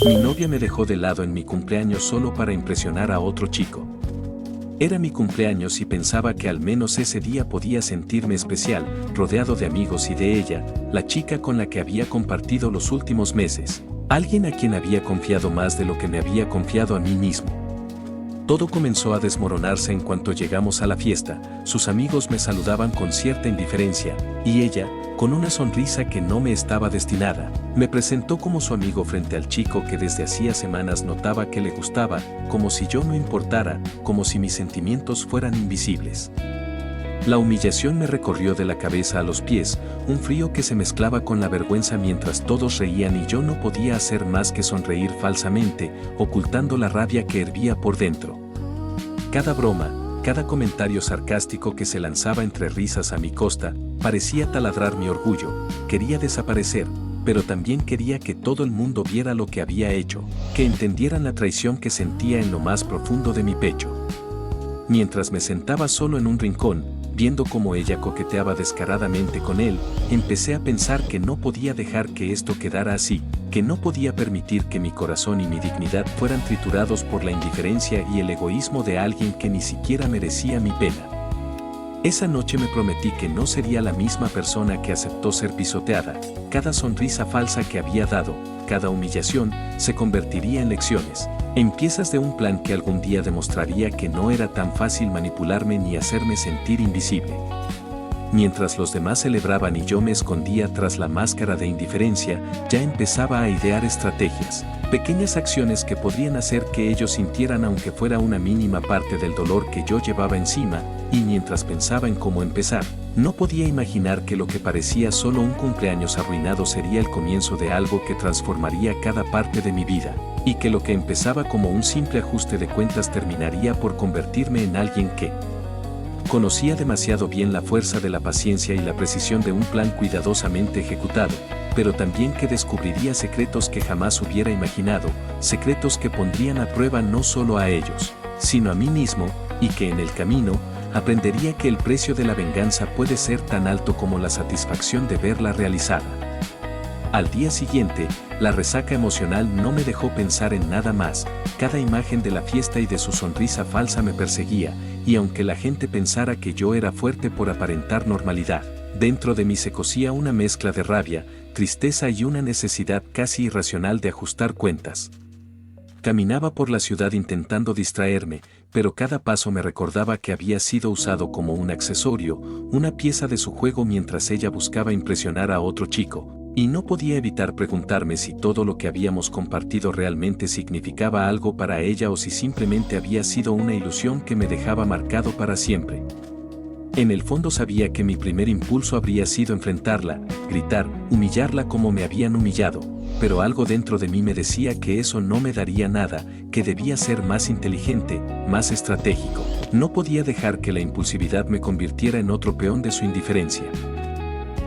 Mi novia me dejó de lado en mi cumpleaños solo para impresionar a otro chico. Era mi cumpleaños y pensaba que al menos ese día podía sentirme especial, rodeado de amigos y de ella, la chica con la que había compartido los últimos meses, alguien a quien había confiado más de lo que me había confiado a mí mismo. Todo comenzó a desmoronarse en cuanto llegamos a la fiesta. Sus amigos me saludaban con cierta indiferencia, y ella, con una sonrisa que no me estaba destinada, me presentó como su amigo frente al chico que desde hacía semanas notaba que le gustaba, como si yo no importara, como si mis sentimientos fueran invisibles. La humillación me recorrió de la cabeza a los pies, un frío que se mezclaba con la vergüenza mientras todos reían y yo no podía hacer más que sonreír falsamente, ocultando la rabia que hervía por dentro. Cada broma, cada comentario sarcástico que se lanzaba entre risas a mi costa, parecía taladrar mi orgullo. Quería desaparecer, pero también quería que todo el mundo viera lo que había hecho, que entendieran la traición que sentía en lo más profundo de mi pecho. Mientras me sentaba solo en un rincón, viendo cómo ella coqueteaba descaradamente con él, empecé a pensar que no podía dejar que esto quedara así, que no podía permitir que mi corazón y mi dignidad fueran triturados por la indiferencia y el egoísmo de alguien que ni siquiera merecía mi pena. Esa noche me prometí que no sería la misma persona que aceptó ser pisoteada. Cada sonrisa falsa que había dado, cada humillación, se convertiría en lecciones, en piezas de un plan que algún día demostraría que no era tan fácil manipularme ni hacerme sentir invisible. Mientras los demás celebraban y yo me escondía tras la máscara de indiferencia, ya empezaba a idear estrategias, pequeñas acciones que podrían hacer que ellos sintieran aunque fuera una mínima parte del dolor que yo llevaba encima, y mientras pensaba en cómo empezar, no podía imaginar que lo que parecía solo un cumpleaños arruinado sería el comienzo de algo que transformaría cada parte de mi vida, y que lo que empezaba como un simple ajuste de cuentas terminaría por convertirme en alguien que conocía demasiado bien la fuerza de la paciencia y la precisión de un plan cuidadosamente ejecutado, pero también que descubriría secretos que jamás hubiera imaginado, secretos que pondrían a prueba no solo a ellos, sino a mí mismo, y que en el camino, aprendería que el precio de la venganza puede ser tan alto como la satisfacción de verla realizada. Al día siguiente, la resaca emocional no me dejó pensar en nada más, cada imagen de la fiesta y de su sonrisa falsa me perseguía, y aunque la gente pensara que yo era fuerte por aparentar normalidad, dentro de mí se cocía una mezcla de rabia, tristeza y una necesidad casi irracional de ajustar cuentas. Caminaba por la ciudad intentando distraerme, pero cada paso me recordaba que había sido usado como un accesorio, una pieza de su juego mientras ella buscaba impresionar a otro chico, y no podía evitar preguntarme si todo lo que habíamos compartido realmente significaba algo para ella o si simplemente había sido una ilusión que me dejaba marcado para siempre. En el fondo sabía que mi primer impulso habría sido enfrentarla, gritar, humillarla como me habían humillado, pero algo dentro de mí me decía que eso no me daría nada, que debía ser más inteligente, más estratégico. No podía dejar que la impulsividad me convirtiera en otro peón de su indiferencia.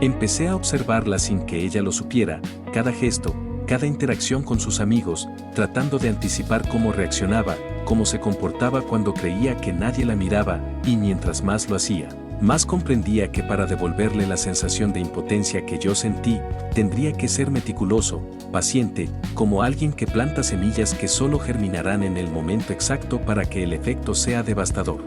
Empecé a observarla sin que ella lo supiera, cada gesto, cada interacción con sus amigos, tratando de anticipar cómo reaccionaba, cómo se comportaba cuando creía que nadie la miraba, y mientras más lo hacía, más comprendía que para devolverle la sensación de impotencia que yo sentí, tendría que ser meticuloso, paciente, como alguien que planta semillas que solo germinarán en el momento exacto para que el efecto sea devastador.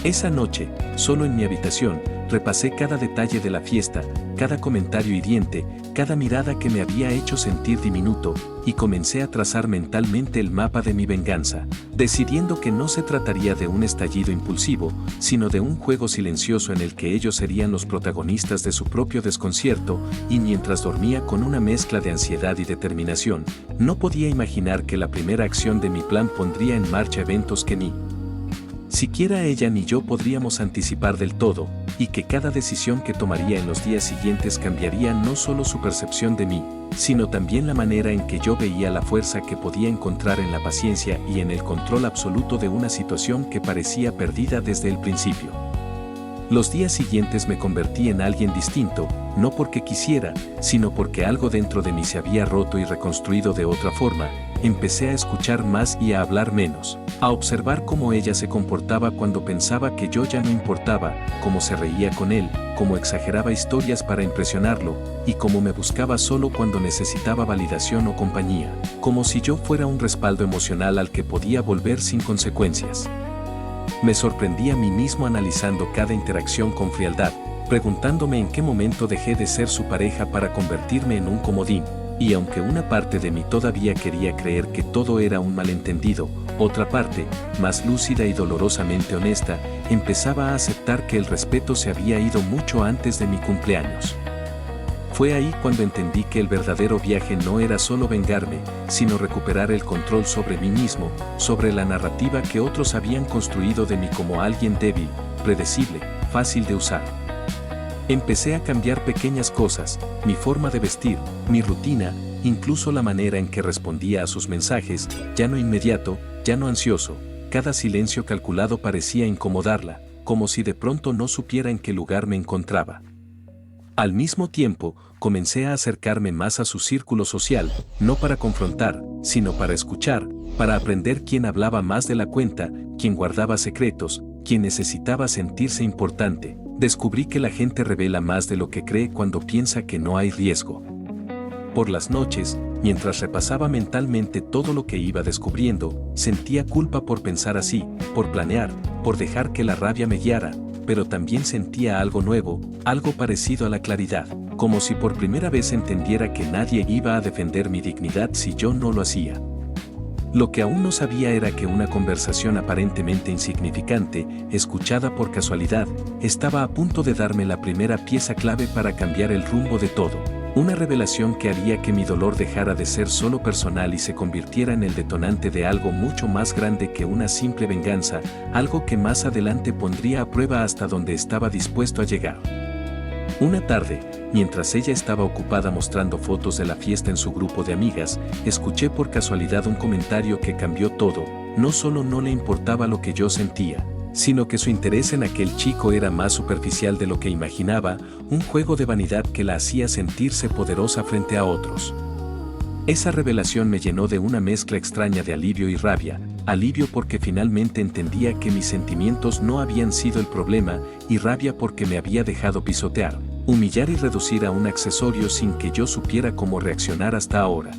Esa noche, solo en mi habitación, repasé cada detalle de la fiesta, cada comentario hiriente, cada mirada que me había hecho sentir diminuto, y comencé a trazar mentalmente el mapa de mi venganza, decidiendo que no se trataría de un estallido impulsivo, sino de un juego silencioso en el que ellos serían los protagonistas de su propio desconcierto, y mientras dormía con una mezcla de ansiedad y determinación, no podía imaginar que la primera acción de mi plan pondría en marcha eventos que ni siquiera ella ni yo podríamos anticipar del todo, y que cada decisión que tomaría en los días siguientes cambiaría no solo su percepción de mí, sino también la manera en que yo veía la fuerza que podía encontrar en la paciencia y en el control absoluto de una situación que parecía perdida desde el principio. Los días siguientes me convertí en alguien distinto, no porque quisiera, sino porque algo dentro de mí se había roto y reconstruido de otra forma. Empecé a escuchar más y a hablar menos, a observar cómo ella se comportaba cuando pensaba que yo ya no importaba, cómo se reía con él, cómo exageraba historias para impresionarlo, y cómo me buscaba solo cuando necesitaba validación o compañía, como si yo fuera un respaldo emocional al que podía volver sin consecuencias. Me sorprendí a mí mismo analizando cada interacción con frialdad, preguntándome en qué momento dejé de ser su pareja para convertirme en un comodín, y aunque una parte de mí todavía quería creer que todo era un malentendido, otra parte, más lúcida y dolorosamente honesta, empezaba a aceptar que el respeto se había ido mucho antes de mi cumpleaños. Fue ahí cuando entendí que el verdadero viaje no era solo vengarme, sino recuperar el control sobre mí mismo, sobre la narrativa que otros habían construido de mí como alguien débil, predecible, fácil de usar. Empecé a cambiar pequeñas cosas, mi forma de vestir, mi rutina, incluso la manera en que respondía a sus mensajes, ya no inmediato, ya no ansioso. Cada silencio calculado parecía incomodarla, como si de pronto no supiera en qué lugar me encontraba. Al mismo tiempo, comencé a acercarme más a su círculo social, no para confrontar, sino para escuchar, para aprender quién hablaba más de la cuenta, quién guardaba secretos, quién necesitaba sentirse importante. Descubrí que la gente revela más de lo que cree cuando piensa que no hay riesgo. Por las noches, mientras repasaba mentalmente todo lo que iba descubriendo, sentía culpa por pensar así, por planear, por dejar que la rabia me guiara, pero también sentía algo nuevo, algo parecido a la claridad, como si por primera vez entendiera que nadie iba a defender mi dignidad si yo no lo hacía. Lo que aún no sabía era que una conversación aparentemente insignificante, escuchada por casualidad, estaba a punto de darme la primera pieza clave para cambiar el rumbo de todo. Una revelación que haría que mi dolor dejara de ser solo personal y se convirtiera en el detonante de algo mucho más grande que una simple venganza, algo que más adelante pondría a prueba hasta donde estaba dispuesto a llegar. Una tarde, mientras ella estaba ocupada mostrando fotos de la fiesta en su grupo de amigas, escuché por casualidad un comentario que cambió todo. No solo no le importaba lo que yo sentía, sino que su interés en aquel chico era más superficial de lo que imaginaba, un juego de vanidad que la hacía sentirse poderosa frente a otros. Esa revelación me llenó de una mezcla extraña de alivio y rabia, alivio porque finalmente entendía que mis sentimientos no habían sido el problema, y rabia porque me había dejado pisotear, humillar y reducir a un accesorio sin que yo supiera cómo reaccionar hasta ahora.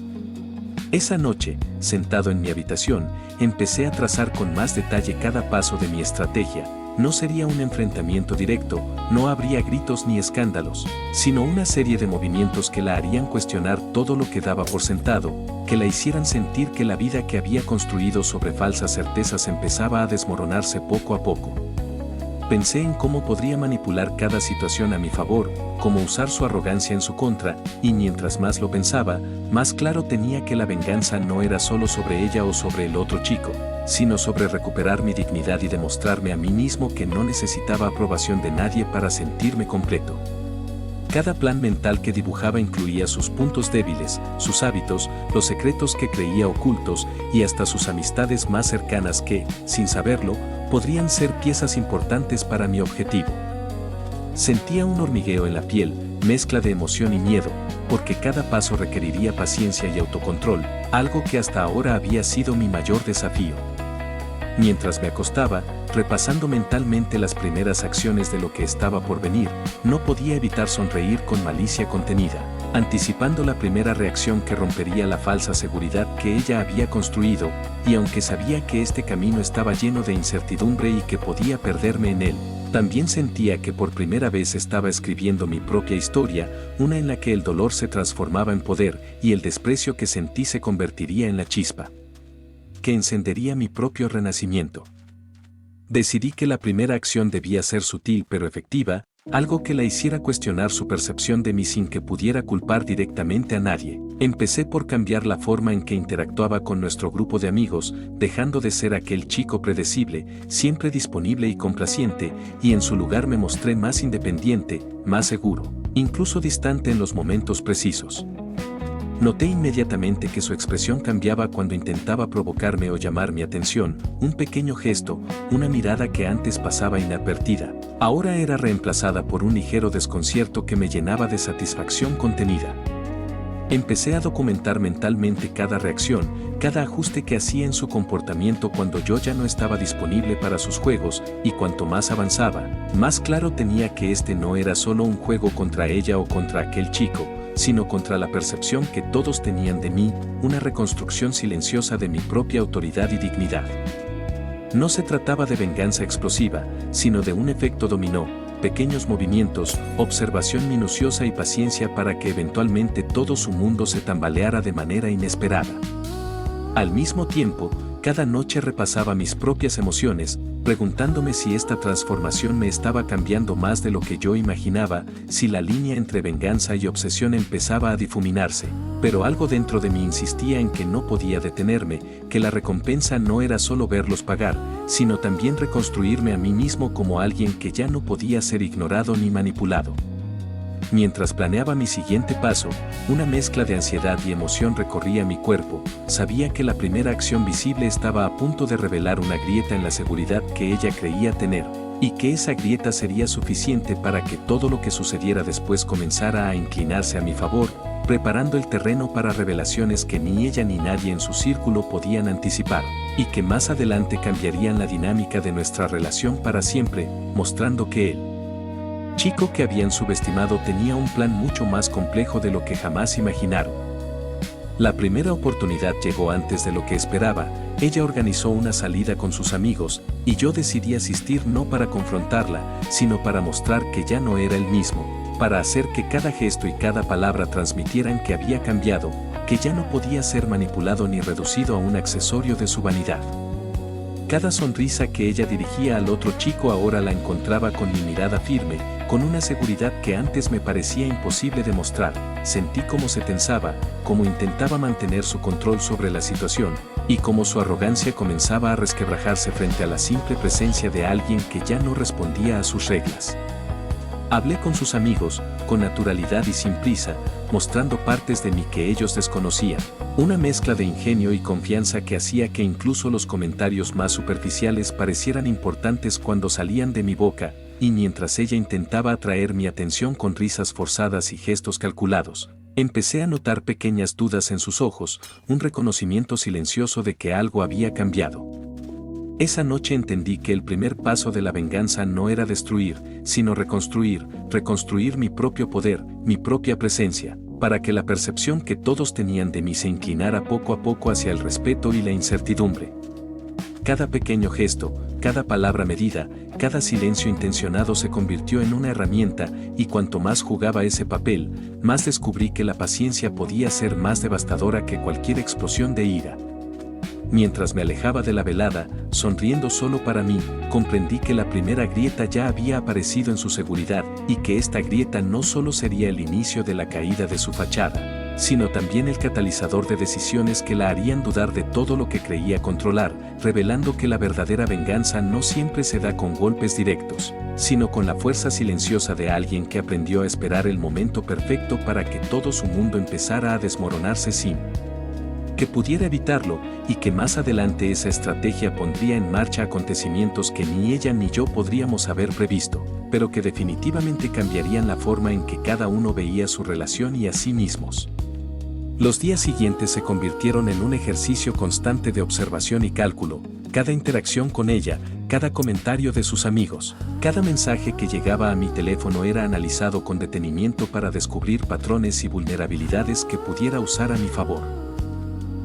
Esa noche, sentado en mi habitación, empecé a trazar con más detalle cada paso de mi estrategia. No sería un enfrentamiento directo, no habría gritos ni escándalos, sino una serie de movimientos que la harían cuestionar todo lo que daba por sentado, que la hicieran sentir que la vida que había construido sobre falsas certezas empezaba a desmoronarse poco a poco. Pensé en cómo podría manipular cada situación a mi favor, cómo usar su arrogancia en su contra, y mientras más lo pensaba, más claro tenía que la venganza no era solo sobre ella o sobre el otro chico, sino sobre recuperar mi dignidad y demostrarme a mí mismo que no necesitaba aprobación de nadie para sentirme completo. Cada plan mental que dibujaba incluía sus puntos débiles, sus hábitos, los secretos que creía ocultos y hasta sus amistades más cercanas que, sin saberlo, podrían ser piezas importantes para mi objetivo. Sentía un hormigueo en la piel, mezcla de emoción y miedo, porque cada paso requeriría paciencia y autocontrol, algo que hasta ahora había sido mi mayor desafío. Mientras me acostaba, repasando mentalmente las primeras acciones de lo que estaba por venir, no podía evitar sonreír con malicia contenida, anticipando la primera reacción que rompería la falsa seguridad que ella había construido, y aunque sabía que este camino estaba lleno de incertidumbre y que podía perderme en él, también sentía que por primera vez estaba escribiendo mi propia historia, una en la que el dolor se transformaba en poder y el desprecio que sentí se convertiría en la chispa que encendería mi propio renacimiento. Decidí que la primera acción debía ser sutil pero efectiva, algo que la hiciera cuestionar su percepción de mí sin que pudiera culpar directamente a nadie. Empecé por cambiar la forma en que interactuaba con nuestro grupo de amigos, dejando de ser aquel chico predecible, siempre disponible y complaciente, y en su lugar me mostré más independiente, más seguro, incluso distante en los momentos precisos. Noté inmediatamente que su expresión cambiaba cuando intentaba provocarme o llamar mi atención, un pequeño gesto, una mirada que antes pasaba inadvertida, ahora era reemplazada por un ligero desconcierto que me llenaba de satisfacción contenida. Empecé a documentar mentalmente cada reacción, cada ajuste que hacía en su comportamiento cuando yo ya no estaba disponible para sus juegos, y cuanto más avanzaba, más claro tenía que este no era solo un juego contra ella o contra aquel chico, sino contra la percepción que todos tenían de mí, una reconstrucción silenciosa de mi propia autoridad y dignidad. No se trataba de venganza explosiva, sino de un efecto dominó, pequeños movimientos, observación minuciosa y paciencia para que eventualmente todo su mundo se tambaleara de manera inesperada. Al mismo tiempo, cada noche repasaba mis propias emociones, preguntándome si esta transformación me estaba cambiando más de lo que yo imaginaba, si la línea entre venganza y obsesión empezaba a difuminarse, pero algo dentro de mí insistía en que no podía detenerme, que la recompensa no era solo verlos pagar, sino también reconstruirme a mí mismo como alguien que ya no podía ser ignorado ni manipulado. Mientras planeaba mi siguiente paso, una mezcla de ansiedad y emoción recorría mi cuerpo. Sabía que la primera acción visible estaba a punto de revelar una grieta en la seguridad que ella creía tener, y que esa grieta sería suficiente para que todo lo que sucediera después comenzara a inclinarse a mi favor, preparando el terreno para revelaciones que ni ella ni nadie en su círculo podían anticipar, y que más adelante cambiarían la dinámica de nuestra relación para siempre, mostrando que el chico que habían subestimado tenía un plan mucho más complejo de lo que jamás imaginaron. La primera oportunidad llegó antes de lo que esperaba. Ella organizó una salida con sus amigos, y yo decidí asistir no para confrontarla, sino para mostrar que ya no era el mismo, para hacer que cada gesto y cada palabra transmitieran que había cambiado, que ya no podía ser manipulado ni reducido a un accesorio de su vanidad. Cada sonrisa que ella dirigía al otro chico ahora la encontraba con mi mirada firme, con una seguridad que antes me parecía imposible de mostrar. Sentí cómo se tensaba, cómo intentaba mantener su control sobre la situación, y cómo su arrogancia comenzaba a resquebrajarse frente a la simple presencia de alguien que ya no respondía a sus reglas. Hablé con sus amigos, con naturalidad y sin prisa, mostrando partes de mí que ellos desconocían, una mezcla de ingenio y confianza que hacía que incluso los comentarios más superficiales parecieran importantes cuando salían de mi boca, y mientras ella intentaba atraer mi atención con risas forzadas y gestos calculados, empecé a notar pequeñas dudas en sus ojos, un reconocimiento silencioso de que algo había cambiado. Esa noche entendí que el primer paso de la venganza no era destruir, sino reconstruir mi propio poder, mi propia presencia, para que la percepción que todos tenían de mí se inclinara poco a poco hacia el respeto y la incertidumbre. Cada pequeño gesto, cada palabra medida, cada silencio intencionado se convirtió en una herramienta, y cuanto más jugaba ese papel, más descubrí que la paciencia podía ser más devastadora que cualquier explosión de ira. Mientras me alejaba de la velada, sonriendo solo para mí, comprendí que la primera grieta ya había aparecido en su seguridad, y que esta grieta no solo sería el inicio de la caída de su fachada, sino también el catalizador de decisiones que la harían dudar de todo lo que creía controlar, revelando que la verdadera venganza no siempre se da con golpes directos, sino con la fuerza silenciosa de alguien que aprendió a esperar el momento perfecto para que todo su mundo empezara a desmoronarse sin que pudiera evitarlo, y que más adelante esa estrategia pondría en marcha acontecimientos que ni ella ni yo podríamos haber previsto, pero que definitivamente cambiarían la forma en que cada uno veía su relación y a sí mismos. Los días siguientes se convirtieron en un ejercicio constante de observación y cálculo. Cada interacción con ella, cada comentario de sus amigos, cada mensaje que llegaba a mi teléfono era analizado con detenimiento para descubrir patrones y vulnerabilidades que pudiera usar a mi favor.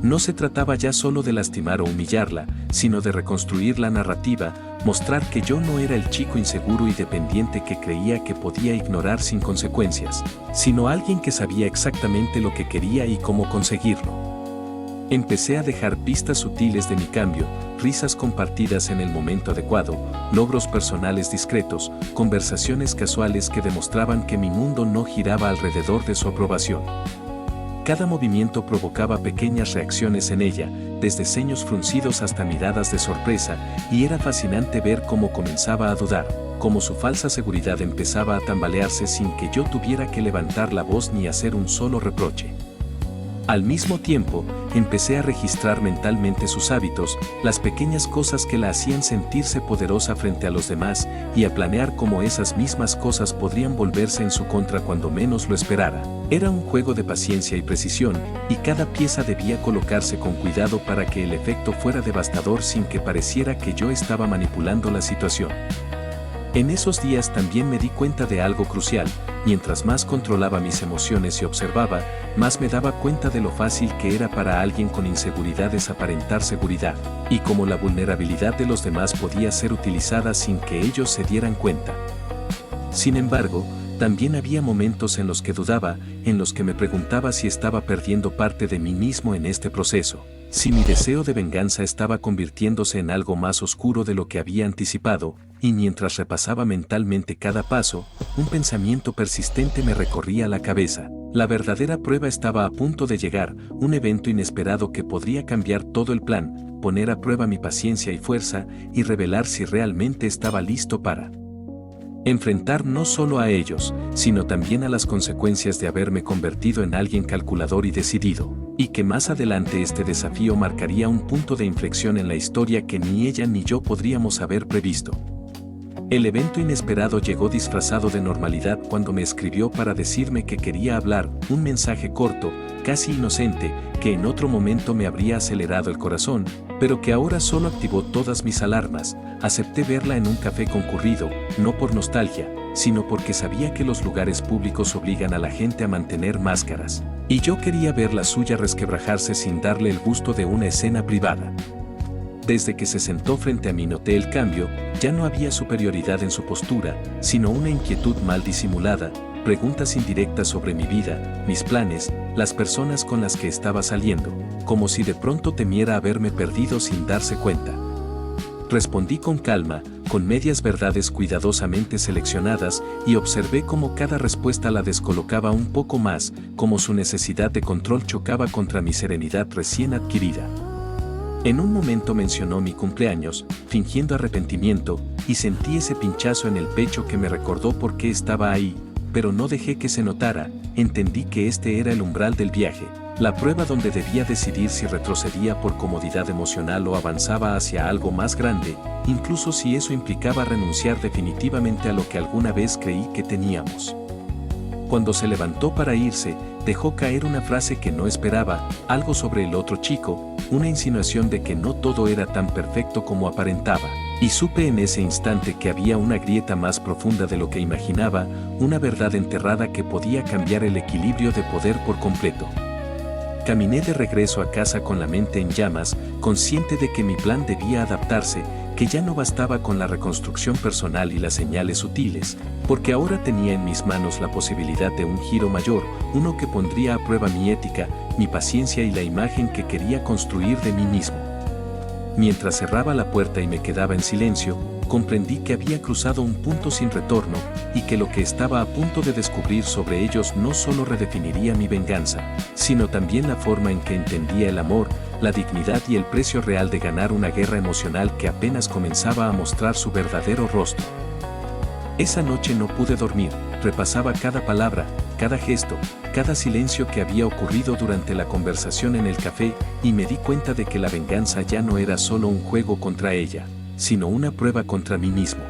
No se trataba ya solo de lastimar o humillarla, sino de reconstruir la narrativa, mostrar que yo no era el chico inseguro y dependiente que creía que podía ignorar sin consecuencias, sino alguien que sabía exactamente lo que quería y cómo conseguirlo. Empecé a dejar pistas sutiles de mi cambio, risas compartidas en el momento adecuado, logros personales discretos, conversaciones casuales que demostraban que mi mundo no giraba alrededor de su aprobación. Cada movimiento provocaba pequeñas reacciones en ella, desde ceños fruncidos hasta miradas de sorpresa, y era fascinante ver cómo comenzaba a dudar, cómo su falsa seguridad empezaba a tambalearse sin que yo tuviera que levantar la voz ni hacer un solo reproche. Al mismo tiempo, empecé a registrar mentalmente sus hábitos, las pequeñas cosas que la hacían sentirse poderosa frente a los demás, y a planear cómo esas mismas cosas podrían volverse en su contra cuando menos lo esperara. Era un juego de paciencia y precisión, y cada pieza debía colocarse con cuidado para que el efecto fuera devastador sin que pareciera que yo estaba manipulando la situación. En esos días también me di cuenta de algo crucial. Mientras más controlaba mis emociones y observaba, más me daba cuenta de lo fácil que era para alguien con inseguridades aparentar seguridad, y cómo la vulnerabilidad de los demás podía ser utilizada sin que ellos se dieran cuenta. Sin embargo, también había momentos en los que dudaba, en los que me preguntaba si estaba perdiendo parte de mí mismo en este proceso, si mi deseo de venganza estaba convirtiéndose en algo más oscuro de lo que había anticipado, y mientras repasaba mentalmente cada paso, un pensamiento persistente me recorría la cabeza. La verdadera prueba estaba a punto de llegar, un evento inesperado que podría cambiar todo el plan, poner a prueba mi paciencia y fuerza, y revelar si realmente estaba listo para enfrentar no solo a ellos, sino también a las consecuencias de haberme convertido en alguien calculador y decidido, y que más adelante este desafío marcaría un punto de inflexión en la historia que ni ella ni yo podríamos haber previsto. El evento inesperado llegó disfrazado de normalidad cuando me escribió para decirme que quería hablar, un mensaje corto, casi inocente, que en otro momento me habría acelerado el corazón, pero que ahora solo activó todas mis alarmas. Acepté verla en un café concurrido, no por nostalgia, sino porque sabía que los lugares públicos obligan a la gente a mantener máscaras, y yo quería ver la suya resquebrajarse sin darle el gusto de una escena privada. Desde que se sentó frente a mí noté el cambio, ya no había superioridad en su postura, sino una inquietud mal disimulada, preguntas indirectas sobre mi vida, mis planes, las personas con las que estaba saliendo, como si de pronto temiera haberme perdido sin darse cuenta. Respondí con calma, con medias verdades cuidadosamente seleccionadas, y observé cómo cada respuesta la descolocaba un poco más, como su necesidad de control chocaba contra mi serenidad recién adquirida. En un momento mencionó mi cumpleaños, fingiendo arrepentimiento, y sentí ese pinchazo en el pecho que me recordó por qué estaba ahí, pero no dejé que se notara. Entendí que este era el umbral del viaje, la prueba donde debía decidir si retrocedía por comodidad emocional o avanzaba hacia algo más grande, incluso si eso implicaba renunciar definitivamente a lo que alguna vez creí que teníamos. Cuando se levantó para irse, dejó caer una frase que no esperaba, algo sobre el otro chico, una insinuación de que no todo era tan perfecto como aparentaba, y supe en ese instante que había una grieta más profunda de lo que imaginaba, una verdad enterrada que podía cambiar el equilibrio de poder por completo. Caminé de regreso a casa con la mente en llamas, consciente de que mi plan debía adaptarse, que ya no bastaba con la reconstrucción personal y las señales sutiles, porque ahora tenía en mis manos la posibilidad de un giro mayor, uno que pondría a prueba mi ética, mi paciencia y la imagen que quería construir de mí mismo. Mientras cerraba la puerta y me quedaba en silencio, comprendí que había cruzado un punto sin retorno, y que lo que estaba a punto de descubrir sobre ellos no solo redefiniría mi venganza, sino también la forma en que entendía el amor, la dignidad y el precio real de ganar una guerra emocional que apenas comenzaba a mostrar su verdadero rostro. Esa noche no pude dormir, repasaba cada palabra, cada gesto, cada silencio que había ocurrido durante la conversación en el café, y me di cuenta de que la venganza ya no era solo un juego contra ella, sino una prueba contra mí mismo.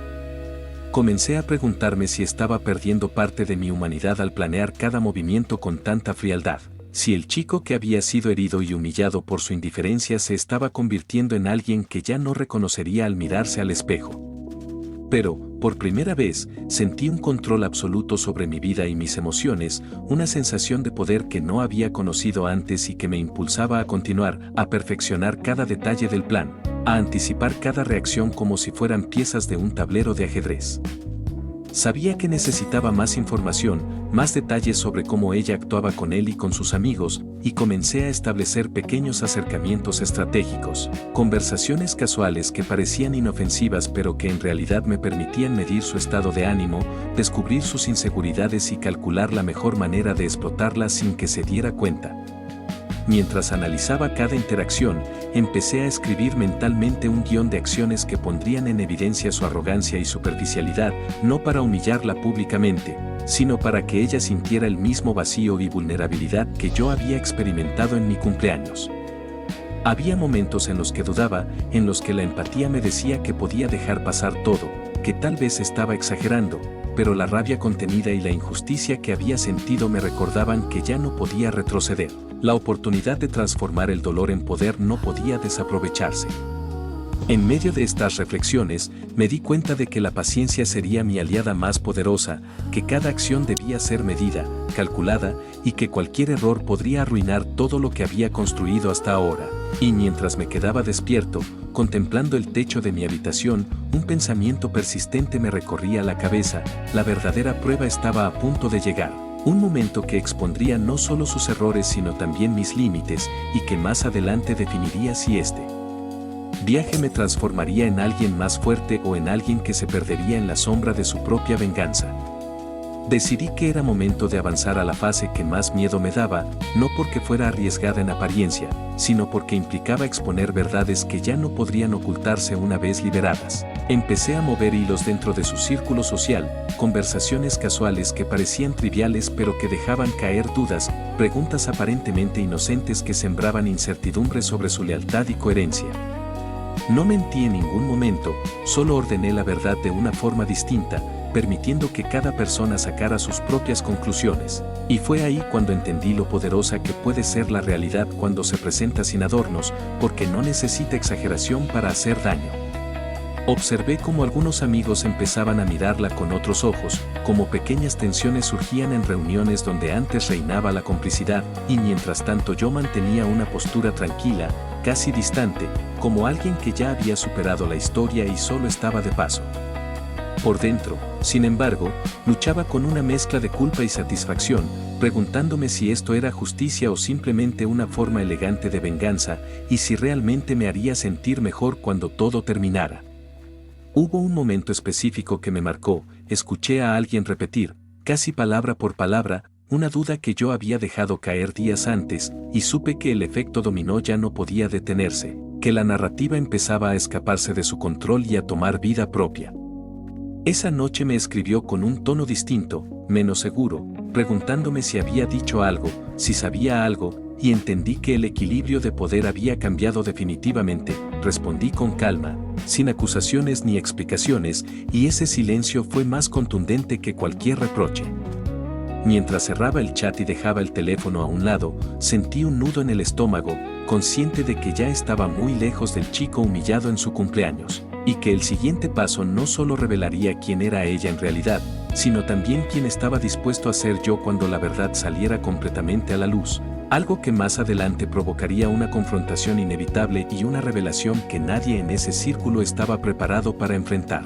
Comencé a preguntarme si estaba perdiendo parte de mi humanidad al planear cada movimiento con tanta frialdad, si el chico que había sido herido y humillado por su indiferencia se estaba convirtiendo en alguien que ya no reconocería al mirarse al espejo. Pero, por primera vez, sentí un control absoluto sobre mi vida y mis emociones, una sensación de poder que no había conocido antes y que me impulsaba a continuar, a perfeccionar cada detalle del plan, a anticipar cada reacción como si fueran piezas de un tablero de ajedrez. Sabía que necesitaba más información, más detalles sobre cómo ella actuaba con él y con sus amigos, y comencé a establecer pequeños acercamientos estratégicos, conversaciones casuales que parecían inofensivas pero que en realidad me permitían medir su estado de ánimo, descubrir sus inseguridades y calcular la mejor manera de explotarlas sin que se diera cuenta. Mientras analizaba cada interacción, empecé a escribir mentalmente un guión de acciones que pondrían en evidencia su arrogancia y superficialidad, no para humillarla públicamente, sino para que ella sintiera el mismo vacío y vulnerabilidad que yo había experimentado en mi cumpleaños. Había momentos en los que dudaba, en los que la empatía me decía que podía dejar pasar todo, que tal vez estaba exagerando, pero la rabia contenida y la injusticia que había sentido me recordaban que ya no podía retroceder. La oportunidad de transformar el dolor en poder no podía desaprovecharse. En medio de estas reflexiones, me di cuenta de que la paciencia sería mi aliada más poderosa, que cada acción debía ser medida, calculada, y que cualquier error podría arruinar todo lo que había construido hasta ahora. Y mientras me quedaba despierto, contemplando el techo de mi habitación, un pensamiento persistente me recorría la cabeza: la verdadera prueba estaba a punto de llegar. Un momento que expondría no solo sus errores sino también mis límites, y que más adelante definiría si este viaje me transformaría en alguien más fuerte o en alguien que se perdería en la sombra de su propia venganza. Decidí que era momento de avanzar a la fase que más miedo me daba, no porque fuera arriesgada en apariencia, sino porque implicaba exponer verdades que ya no podrían ocultarse una vez liberadas. Empecé a mover hilos dentro de su círculo social, conversaciones casuales que parecían triviales pero que dejaban caer dudas, preguntas aparentemente inocentes que sembraban incertidumbre sobre su lealtad y coherencia. No mentí en ningún momento, solo ordené la verdad de una forma distinta, permitiendo que cada persona sacara sus propias conclusiones. Y fue ahí cuando entendí lo poderosa que puede ser la realidad cuando se presenta sin adornos, porque no necesita exageración para hacer daño. Observé cómo algunos amigos empezaban a mirarla con otros ojos, como pequeñas tensiones surgían en reuniones donde antes reinaba la complicidad, y mientras tanto yo mantenía una postura tranquila, casi distante, como alguien que ya había superado la historia y solo estaba de paso. Por dentro, sin embargo, luchaba con una mezcla de culpa y satisfacción, preguntándome si esto era justicia o simplemente una forma elegante de venganza, y si realmente me haría sentir mejor cuando todo terminara. Hubo un momento específico que me marcó: escuché a alguien repetir, casi palabra por palabra, una duda que yo había dejado caer días antes, y supe que el efecto dominó ya no podía detenerse, que la narrativa empezaba a escaparse de su control y a tomar vida propia. Esa noche me escribió con un tono distinto, menos seguro, preguntándome si había dicho algo, si sabía algo, y entendí que el equilibrio de poder había cambiado definitivamente. Respondí con calma, sin acusaciones ni explicaciones, y ese silencio fue más contundente que cualquier reproche. Mientras cerraba el chat y dejaba el teléfono a un lado, sentí un nudo en el estómago, consciente de que ya estaba muy lejos del chico humillado en su cumpleaños, y que el siguiente paso no solo revelaría quién era ella en realidad, sino también quién estaba dispuesto a ser yo cuando la verdad saliera completamente a la luz, algo que más adelante provocaría una confrontación inevitable y una revelación que nadie en ese círculo estaba preparado para enfrentar.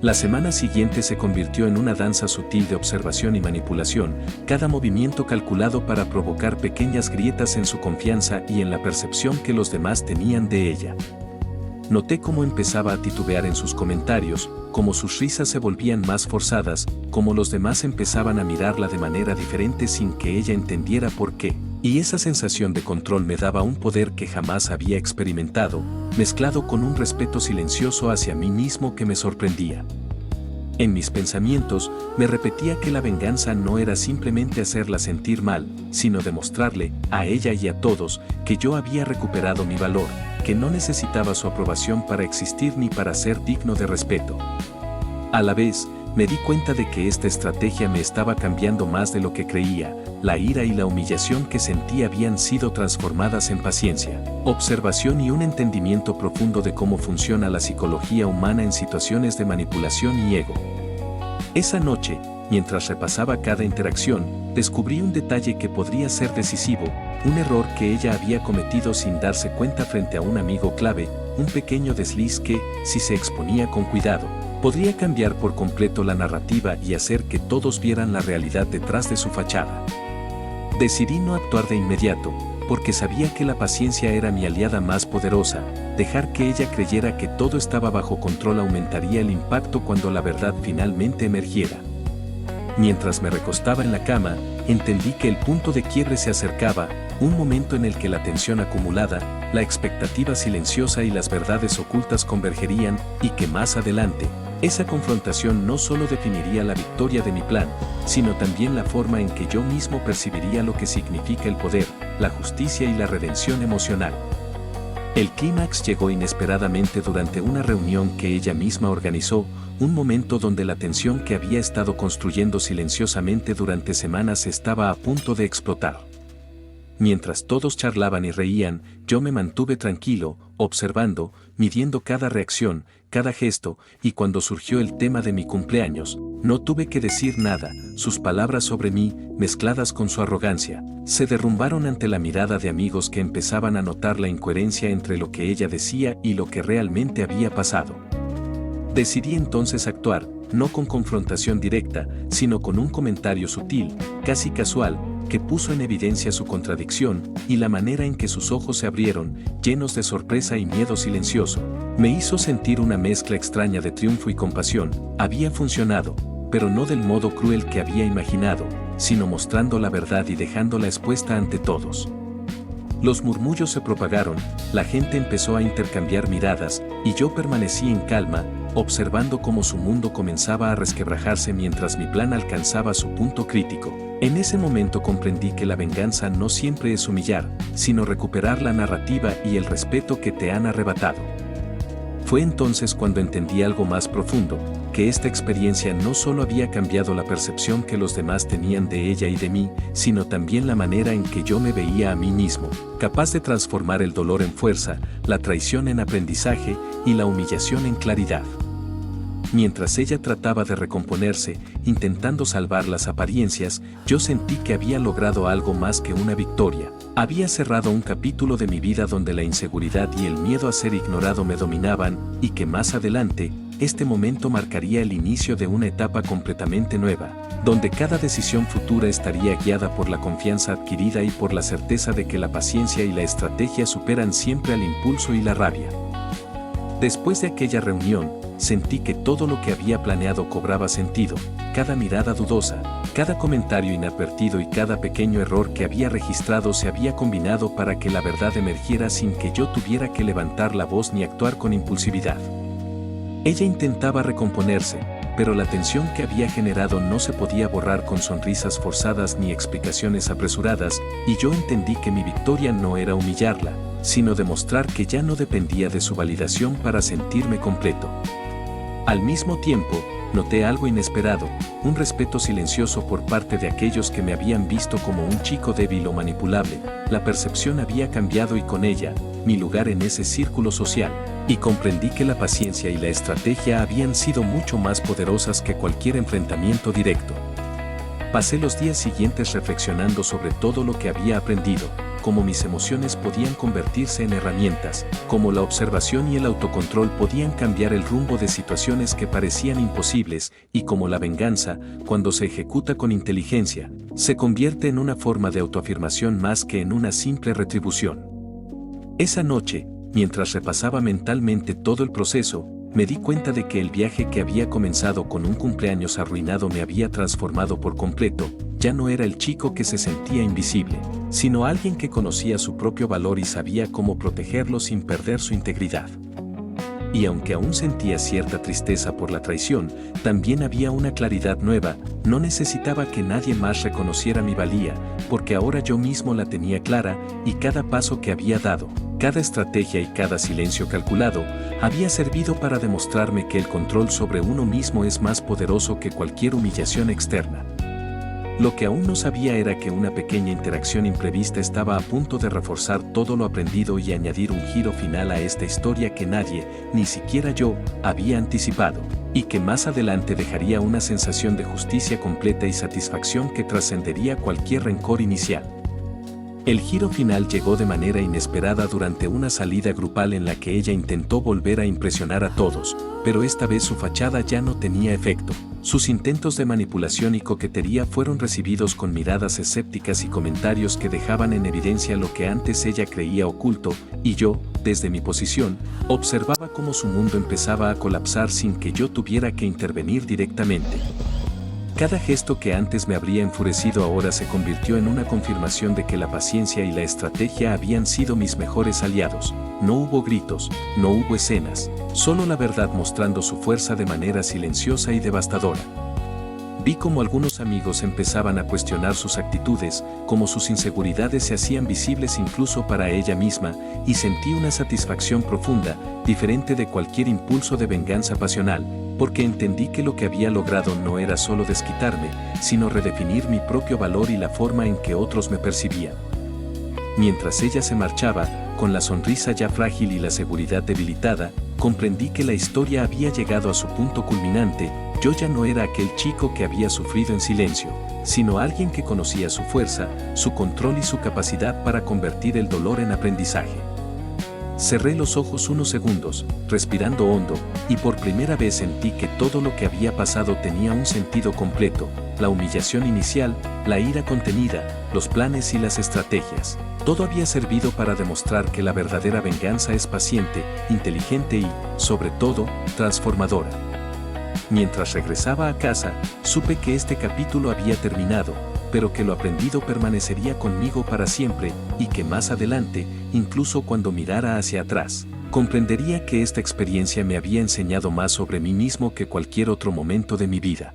La semana siguiente se convirtió en una danza sutil de observación y manipulación, cada movimiento calculado para provocar pequeñas grietas en su confianza y en la percepción que los demás tenían de ella. Noté cómo empezaba a titubear en sus comentarios, cómo sus risas se volvían más forzadas, cómo los demás empezaban a mirarla de manera diferente sin que ella entendiera por qué. Y esa sensación de control me daba un poder que jamás había experimentado, mezclado con un respeto silencioso hacia mí mismo que me sorprendía. En mis pensamientos, me repetía que la venganza no era simplemente hacerla sentir mal, sino demostrarle, a ella y a todos, que yo había recuperado mi valor, que no necesitaba su aprobación para existir ni para ser digno de respeto. A la vez, me di cuenta de que esta estrategia me estaba cambiando más de lo que creía. La ira y la humillación que sentí habían sido transformadas en paciencia, observación y un entendimiento profundo de cómo funciona la psicología humana en situaciones de manipulación y ego. Esa noche, mientras repasaba cada interacción, descubrí un detalle que podría ser decisivo, un error que ella había cometido sin darse cuenta frente a un amigo clave, un pequeño desliz que, si se exponía con cuidado, podría cambiar por completo la narrativa y hacer que todos vieran la realidad detrás de su fachada. Decidí no actuar de inmediato, porque sabía que la paciencia era mi aliada más poderosa. Dejar que ella creyera que todo estaba bajo control aumentaría el impacto cuando la verdad finalmente emergiera. Mientras me recostaba en la cama, entendí que el punto de quiebre se acercaba, un momento en el que la tensión acumulada, la expectativa silenciosa y las verdades ocultas convergerían, y que más adelante, Esa confrontación no solo definiría la victoria de mi plan, sino también la forma en que yo mismo percibiría lo que significa el poder, la justicia y la redención emocional. El clímax llegó inesperadamente durante una reunión que ella misma organizó, un momento donde la tensión que había estado construyendo silenciosamente durante semanas estaba a punto de explotar. Mientras todos charlaban y reían, yo me mantuve tranquilo, observando, midiendo cada reacción, cada gesto, y cuando surgió el tema de mi cumpleaños, no tuve que decir nada. Sus palabras sobre mí, mezcladas con su arrogancia, se derrumbaron ante la mirada de amigos que empezaban a notar la incoherencia entre lo que ella decía y lo que realmente había pasado. Decidí entonces actuar, no con confrontación directa, sino con un comentario sutil, casi casual, que puso en evidencia su contradicción, y la manera en que sus ojos se abrieron, llenos de sorpresa y miedo silencioso, me hizo sentir una mezcla extraña de triunfo y compasión. Había funcionado, pero no del modo cruel que había imaginado, sino mostrando la verdad y dejándola expuesta ante todos. Los murmullos se propagaron, la gente empezó a intercambiar miradas, y yo permanecí en calma, observando cómo su mundo comenzaba a resquebrajarse mientras mi plan alcanzaba su punto crítico. En ese momento comprendí que la venganza no siempre es humillar, sino recuperar la narrativa y el respeto que te han arrebatado. Fue entonces cuando entendí algo más profundo, que esta experiencia no solo había cambiado la percepción que los demás tenían de ella y de mí, sino también la manera en que yo me veía a mí mismo, capaz de transformar el dolor en fuerza, la traición en aprendizaje y la humillación en claridad. Mientras ella trataba de recomponerse, intentando salvar las apariencias, yo sentí que había logrado algo más que una victoria. Había cerrado un capítulo de mi vida donde la inseguridad y el miedo a ser ignorado me dominaban, y que más adelante, este momento marcaría el inicio de una etapa completamente nueva, donde cada decisión futura estaría guiada por la confianza adquirida y por la certeza de que la paciencia y la estrategia superan siempre al impulso y la rabia. Después de aquella reunión, sentí que todo lo que había planeado cobraba sentido, cada mirada dudosa, cada comentario inadvertido y cada pequeño error que había registrado se había combinado para que la verdad emergiera sin que yo tuviera que levantar la voz ni actuar con impulsividad. Ella intentaba recomponerse, pero la tensión que había generado no se podía borrar con sonrisas forzadas ni explicaciones apresuradas, y yo entendí que mi victoria no era humillarla, sino demostrar que ya no dependía de su validación para sentirme completo. Al mismo tiempo, noté algo inesperado, un respeto silencioso por parte de aquellos que me habían visto como un chico débil o manipulable. La percepción había cambiado y con ella, mi lugar en ese círculo social, y comprendí que la paciencia y la estrategia habían sido mucho más poderosas que cualquier enfrentamiento directo. Pasé los días siguientes reflexionando sobre todo lo que había aprendido, cómo mis emociones podían convertirse en herramientas, cómo la observación y el autocontrol podían cambiar el rumbo de situaciones que parecían imposibles, y cómo la venganza, cuando se ejecuta con inteligencia, se convierte en una forma de autoafirmación más que en una simple retribución. Esa noche, mientras repasaba mentalmente todo el proceso, me di cuenta de que el viaje que había comenzado con un cumpleaños arruinado me había transformado por completo. Ya no era el chico que se sentía invisible, sino alguien que conocía su propio valor y sabía cómo protegerlo sin perder su integridad. Y aunque aún sentía cierta tristeza por la traición, también había una claridad nueva. No necesitaba que nadie más reconociera mi valía, porque ahora yo mismo la tenía clara, y cada paso que había dado, cada estrategia y cada silencio calculado, había servido para demostrarme que el control sobre uno mismo es más poderoso que cualquier humillación externa. Lo que aún no sabía era que una pequeña interacción imprevista estaba a punto de reforzar todo lo aprendido y añadir un giro final a esta historia que nadie, ni siquiera yo, había anticipado, y que más adelante dejaría una sensación de justicia completa y satisfacción que trascendería cualquier rencor inicial. El giro final llegó de manera inesperada durante una salida grupal en la que ella intentó volver a impresionar a todos, pero esta vez su fachada ya no tenía efecto. Sus intentos de manipulación y coquetería fueron recibidos con miradas escépticas y comentarios que dejaban en evidencia lo que antes ella creía oculto, y yo, desde mi posición, observaba cómo su mundo empezaba a colapsar sin que yo tuviera que intervenir directamente. Cada gesto que antes me habría enfurecido ahora se convirtió en una confirmación de que la paciencia y la estrategia habían sido mis mejores aliados. No hubo gritos, no hubo escenas, solo la verdad mostrando su fuerza de manera silenciosa y devastadora. Vi cómo algunos amigos empezaban a cuestionar sus actitudes, cómo sus inseguridades se hacían visibles incluso para ella misma, y sentí una satisfacción profunda, diferente de cualquier impulso de venganza pasional, porque entendí que lo que había logrado no era solo desquitarme, sino redefinir mi propio valor y la forma en que otros me percibían. Mientras ella se marchaba, con la sonrisa ya frágil y la seguridad debilitada, comprendí que la historia había llegado a su punto culminante. Yo ya no era aquel chico que había sufrido en silencio, sino alguien que conocía su fuerza, su control y su capacidad para convertir el dolor en aprendizaje. Cerré los ojos unos segundos, respirando hondo, y por primera vez sentí que todo lo que había pasado tenía un sentido completo: la humillación inicial, la ira contenida, los planes y las estrategias. Todo había servido para demostrar que la verdadera venganza es paciente, inteligente y, sobre todo, transformadora. Mientras regresaba a casa, supe que este capítulo había terminado, pero que lo aprendido permanecería conmigo para siempre, y que más adelante, incluso cuando mirara hacia atrás, comprendería que esta experiencia me había enseñado más sobre mí mismo que cualquier otro momento de mi vida.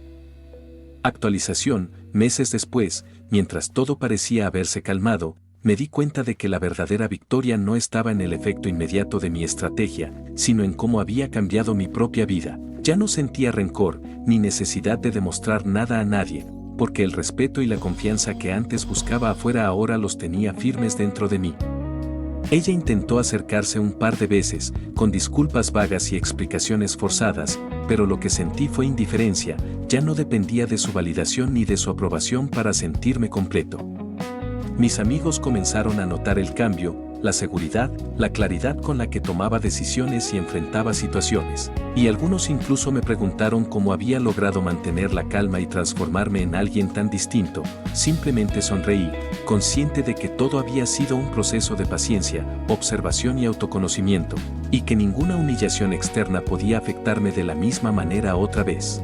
Actualización: meses después, mientras todo parecía haberse calmado, me di cuenta de que la verdadera victoria no estaba en el efecto inmediato de mi estrategia, sino en cómo había cambiado mi propia vida. Ya no sentía rencor, ni necesidad de demostrar nada a nadie, porque el respeto y la confianza que antes buscaba afuera ahora los tenía firmes dentro de mí. Ella intentó acercarse un par de veces, con disculpas vagas y explicaciones forzadas, pero lo que sentí fue indiferencia. Ya no dependía de su validación ni de su aprobación para sentirme completo. Mis amigos comenzaron a notar el cambio, la seguridad, la claridad con la que tomaba decisiones y enfrentaba situaciones, y algunos incluso me preguntaron cómo había logrado mantener la calma y transformarme en alguien tan distinto. Simplemente sonreí, consciente de que todo había sido un proceso de paciencia, observación y autoconocimiento, y que ninguna humillación externa podía afectarme de la misma manera otra vez.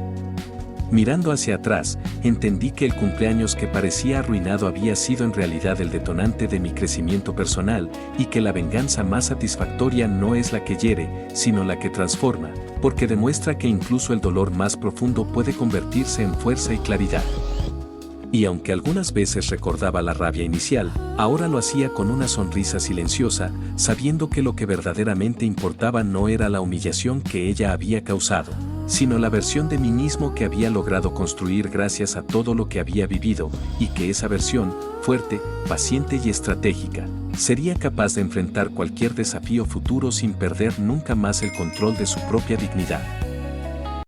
Mirando hacia atrás, entendí que el cumpleaños que parecía arruinado había sido en realidad el detonante de mi crecimiento personal, y que la venganza más satisfactoria no es la que hiere, sino la que transforma, porque demuestra que incluso el dolor más profundo puede convertirse en fuerza y claridad. Y aunque algunas veces recordaba la rabia inicial, ahora lo hacía con una sonrisa silenciosa, sabiendo que lo que verdaderamente importaba no era la humillación que ella había causado, sino la versión de mí mismo que había logrado construir gracias a todo lo que había vivido, y que esa versión, fuerte, paciente y estratégica, sería capaz de enfrentar cualquier desafío futuro sin perder nunca más el control de su propia dignidad.